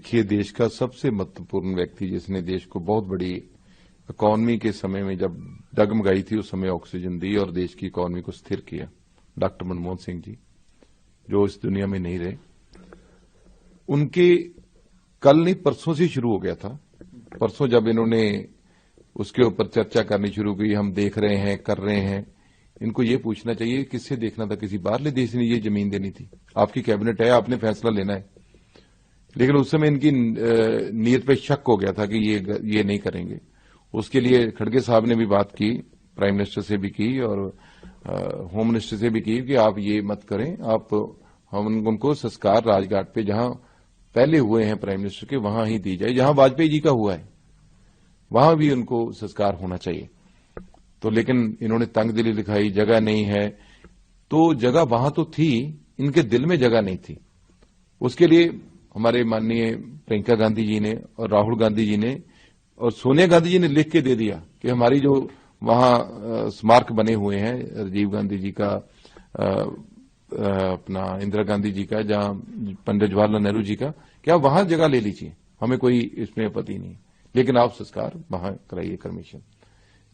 देखिए, देश का सबसे महत्वपूर्ण व्यक्ति जिसने देश को बहुत बड़ी इकॉनमी के समय में जब डगमगाई थी उस समय ऑक्सीजन दी और देश की इकॉनमी को स्थिर किया, डॉक्टर मनमोहन सिंह जी, जो इस दुनिया में नहीं रहे। उनके कल नहीं परसों से शुरू हो गया था। परसों जब इन्होंने उसके ऊपर चर्चा करनी शुरू की, हम देख रहे हैं, कर रहे हैं, इनको ये पूछना चाहिए किससे देखना था? किसी बाहरले देश ने ये जमीन देनी थी? आपकी कैबिनेट है, आपने फैसला लेना है। लेकिन उस समय इनकी नीयत पे शक हो गया था कि ये नहीं करेंगे। उसके लिए खड़गे साहब ने भी बात की, प्राइम मिनिस्टर से भी की और होम मिनिस्टर से भी की कि आप ये मत करें, आप हम उनको संस्कार राजघाट पे जहां पहले हुए हैं प्राइम मिनिस्टर के वहां ही दी जाए, जहां वाजपेयी जी का हुआ है वहां भी उनको संस्कार होना चाहिए। तो लेकिन इन्होंने तंगदिली दिखाई, जगह नहीं है। तो जगह वहां तो थी, इनके दिल में जगह नहीं थी। उसके लिए हमारे माननीय प्रियंका गांधी जी ने और राहुल गांधी जी ने और सोनिया गांधी जी ने लिख के दे दिया कि हमारी जो वहां स्मारक बने हुए हैं, राजीव गांधी जी का, अपना इंदिरा गांधी जी का, जहां पंडित जवाहरलाल नेहरू जी का, क्या वहां जगह ले लीजिए, हमें कोई इसमें आपत्ति नहीं, लेकिन आप संस्कार वहां कराइए कमीशन।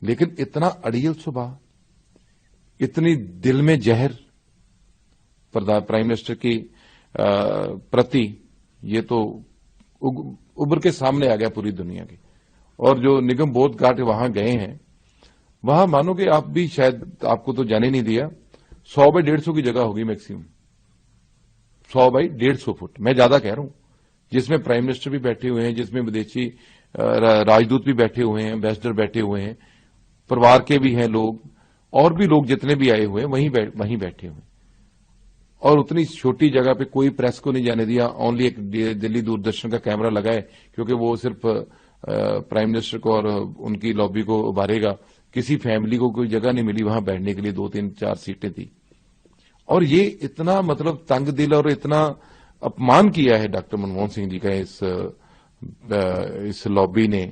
लेकिन इतना अड़ियल स्वभाव, इतनी दिल में जहर प्राइम मिनिस्टर की प्रति, ये तो उभर के सामने आ गया पूरी दुनिया के। और जो निगम बोध घाट वहां गए हैं, वहां मानो कि आप भी शायद, आपको तो जाने नहीं दिया, 100 बाई 150 की जगह होगी मैक्सिमम, 100 बाई 150 फुट, मैं ज्यादा कह रहा हूं, जिसमें प्राइम मिनिस्टर भी बैठे हुए हैं, जिसमें विदेशी राजदूत भी बैठे हुए हैं, एम्बेसडर बैठे हुए हैं, परिवार के भी हैं लोग, और भी लोग जितने भी आए हुए हैं वहीं बैठे हुए हैं। और उतनी छोटी जगह पे कोई प्रेस को नहीं जाने दिया, ओनली एक दिल्ली दूरदर्शन का कैमरा लगा है, क्योंकि वो सिर्फ प्राइम मिनिस्टर को और उनकी लॉबी को उभारेगा। किसी फैमिली को कोई जगह नहीं मिली वहां बैठने के लिए, 2, 3, 4 सीटें थी। और ये इतना मतलब तंग दिल और इतना अपमान किया है डॉक्टर मनमोहन सिंह जी का इस लॉबी ने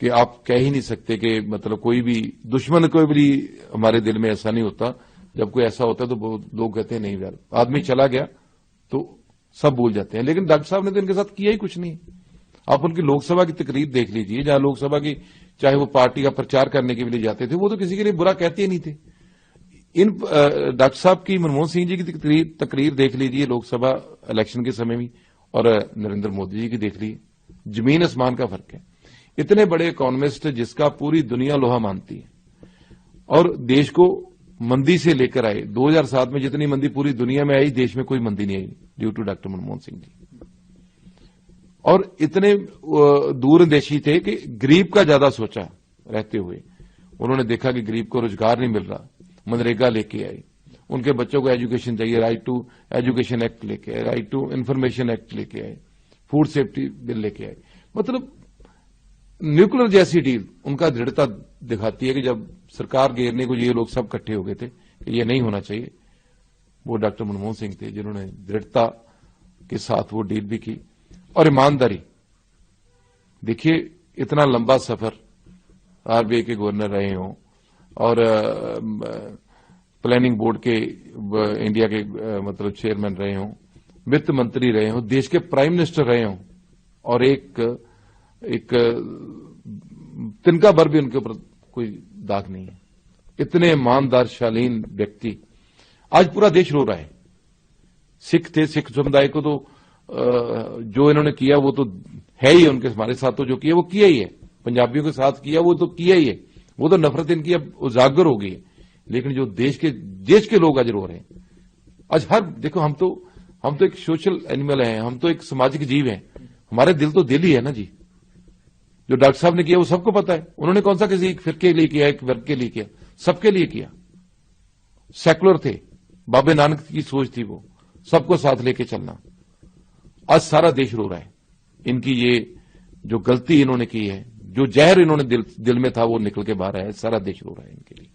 कि आप कह ही नहीं सकते कि मतलब कोई भी दुश्मन, कोई भी हमारे दिल में ऐसा नहीं होता। जब कोई ऐसा होता है तो लोग कहते हैं नहीं यार, आदमी चला गया तो सब भूल जाते हैं। लेकिन डॉक्टर साहब ने तो इनके साथ किया ही कुछ नहीं। आप उनकी लोकसभा की तकरीर देख लीजिए, जहां लोकसभा की, चाहे वो पार्टी का प्रचार करने के लिए जाते थे, वो तो किसी के लिए बुरा कहते ही नहीं थे। इन डॉक्टर साहब की, मनमोहन सिंह जी की तकरीर देख लीजिए लोकसभा इलेक्शन के समय में, और नरेंद्र मोदी जी की देख लीजिए, जमीन आसमान का फर्क है। इतने बड़े इकोनॉमिस्ट जिसका पूरी दुनिया लोहा मानती है, और देश को मंदी से लेकर आए। 2007 में जितनी मंदी पूरी दुनिया में आई, देश में कोई मंदी नहीं आई due to doctor Manmohan Singh ji. और इतने दूरंदेशी थे कि गरीब का ज्यादा सोचा रहते हुए उन्होंने देखा कि गरीब को रोजगार नहीं मिल रहा, मनरेगा लेके आए, उनके बच्चों को एजुकेशन चाहिए, राइट टू एजुकेशन एक्ट लेके आए, राइट टू इंफॉर्मेशन एक्ट लेके आए, फूड सेफ्टी बिल लेके आए। मतलब न्यूक्लियर जैसी डील उनका दृढ़ता दिखाती है कि जब सरकार घेरने को ये लोग सब इकट्ठे हो गए थे कि ये नहीं होना चाहिए, वो डॉक्टर मनमोहन सिंह थे जिन्होंने दृढ़ता के साथ वो डील भी की। और ईमानदारी, देखिए इतना लंबा सफर, आरबीआई के गवर्नर रहे हों और प्लानिंग बोर्ड के इंडिया के मतलब चेयरमैन रहे हों, वित्त मंत्री रहे हों, देश के प्राइम मिनिस्टर रहे हों, और एक तिनका भर भी उनके ऊपर कोई दाग नहीं है। इतने ईमानदार शालीन व्यक्ति, आज पूरा देश रो रहा है। सिख थे, सिख समुदाय को तो जो इन्होंने किया वो तो है ही, उनके हमारे साथ तो जो किया वो किया ही है, पंजाबियों के साथ किया वो तो किया ही है, वो तो नफरत इनकी अब उजागर हो गई है। लेकिन जो देश के लोग आज रो रहे हैं, आज हर देखो, हम तो एक सोशल एनिमल हैं, हम तो एक सामाजिक जीव हैं, हमारे दिल तो दिल ही है ना जी। जो डॉक्टर साहब ने किया वो सबको पता है, उन्होंने कौन सा किसी एक फिरके के लिए किया, एक वर्ग के लिए किया, सबके लिए किया। सेकुलर थे, बाबे नानक की सोच थी वो, सबको साथ लेके चलना। आज सारा देश रो रहा है, इनकी ये जो गलती इन्होंने की है, जो जहर इन्होंने दिल में था वो निकल के बाहर आया है, सारा देश रो रहा है इनके लिए।